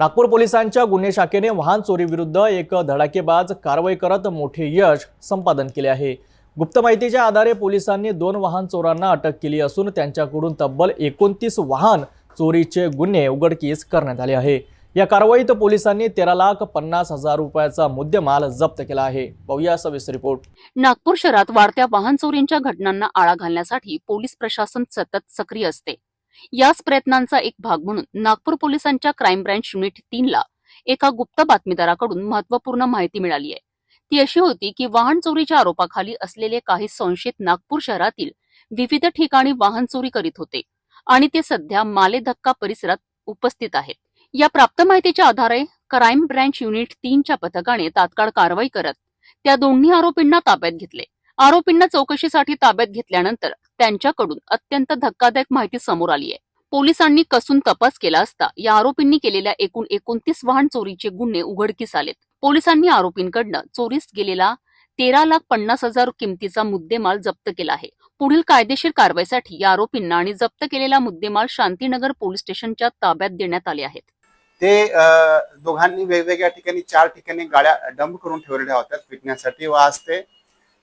नागपूर पोलिसांच्या गुन्हे शाखेने वाहन चोरी विरुद्ध एक धडाकेबाज कारवाई करत मोठे यश संपादन केले आहे। गुप्त माहितीच्या आधारे पोलिसांनी 2 वाहन चोरांना अटक केली असून त्यांच्याकडून तब्बल 29 वाहन चोरीचे गुन्हे उघडकीस करण्यात आले आहे। या कारवाईत पोलिसांनी 13,50,000 रुपयाचा मुद्देमाल जप्त केला आहे। पाहूया सविस्तर रिपोर्ट। नागपूर शहरात वाढत्या वाहन चोरींच्या घटनांना आळा घालण्यासाठी पोलीस प्रशासन सतत सक्रिय असते। याच प्रयत्नांचा एक भाग म्हणून नागपूर पोलिसांच्या क्राईम ब्रांच युनिट 3 ला एका गुप्त बातमीदाराकडून महत्त्वपूर्ण माहिती मिळाली आहे। ती अशी होती की वाहन चोरीच्या आरोपाखाली असलेले काही संशयित नागपूर शहरातील विविध ठिकाणी वाहन चोरी करीत होते आणि ते सध्या मालेधक्का परिसरात उपस्थित आहेत। या प्राप्त माहितीच्या आधारे क्राईम ब्रांच युनिट 3 च्या पथकाने तात्काळ कारवाई करत त्या दोन्ही आरोपींना ताब्यात घेतले। आरोपींना चौकशीसाठी ताब्यात घेतल्यानंतर त्यांच्याकडून अत्यंत धक्कादायक माहिती समोर आली आहे। पोलिसांनी कसून तपास केला असता या आरोपींनी केलेल्या एकूण 29 वाहन चोरीचे गुन्हे उघडकीस आलेत। पोलिसांनी आरोपींकडनं चोरीस गेलेला 13,50,000 किमतीचा मुद्देमाल जप्त केला आहे। पुढील कायदेशीर कारवाईसाठी या आरोपींना आणि जप्त केलेला मुद्देमाल शांतीनगर पोलीस स्टेशनच्या ताब्यात देण्यात आले आहेत। ते दोघांनी वेगवेगळ्या ठिकाणी 4 ठिकाणी गाड्या डंप करून ठेवलेल्या होत्या विकण्यासाठी व आज ते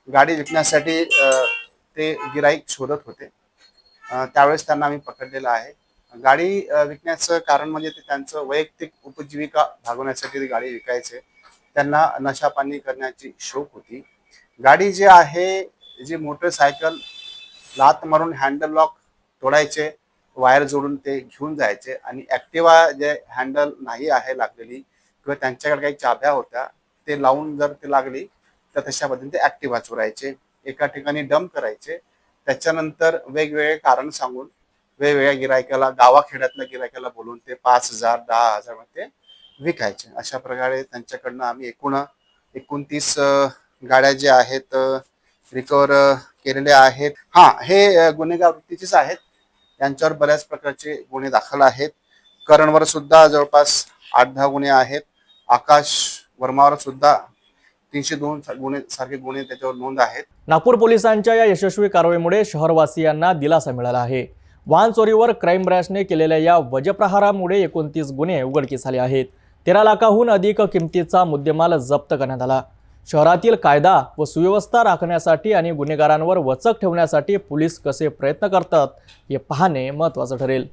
गाडी विकण्यासाठी ते गिराईक शोधत होते। त्यावेळेस त्यांना आम्ही पकडलेलं आहे। गाडी विकण्याचं कारण म्हणजे ते त्यांचं वैयक्तिक उपजीविका भागवण्यासाठी गाडी विकायचे। त्यांना नशापानी करण्याची शौक होती। गाडी जी आहे जी मोटरसायकल लात मारून हँडल लॉक तोडायचे, वायर जोडून ते घेऊन जायचे आणि ऍक्टिवा जे हँडल नाही आहे लागलेली किंवा त्यांच्याकडे काही चाब्या होत्या ते लावून जर ते लागली तर तशा पद्धतीने ते ऍक्टिवा चोरायचे, एका ठिकाणी डंप करायचे। त्याच्यानंतर वेगवेगळे कारण सांगून वेगवेगळ्या गिरायकाला गावाखेड्यातल्या गिरायकाला बोलून ते 5,000 10,000 मध्ये विकायचे। अशा प्रकारे त्यांच्याकडनं आम्ही एकूण 29 गाड्या ज्या आहेत रिकवर केलेल्या आहेत। हे गुन्हेगार वृत्तीचेच आहेत। यांच्यावर बऱ्याच प्रकारचे गुन्हे दाखल आहेत। करणवर सुद्धा जवळपास 8-10 गुन्हे आहेत। आकाश वर्मावर सुद्धा 302 गुन्हे सारखे गुन्हे त्याच्यावर नोंद आहेत। नागपूर पोलिसांच्या या यशस्वी कारवाईमुळे शहरवासियांना दिलासा मिळाला आहे। वाहन चोरीवर क्राईम ब्रांचने केलेल्या या वज्रप्रहारामुळे 29 गुन्हे उघडकीस आले आहेत। 13 लाखाहून अधिक किमतीचा मुद्देमाल जप्त करण्यात आला। शहरातील कायदा व सुव्यवस्था राखण्यासाठी आणि गुन्हेगारांवर वचक ठेवण्यासाठी पोलीस कसे प्रयत्न करतात हे पाहणे महत्त्वाचे ठरेल।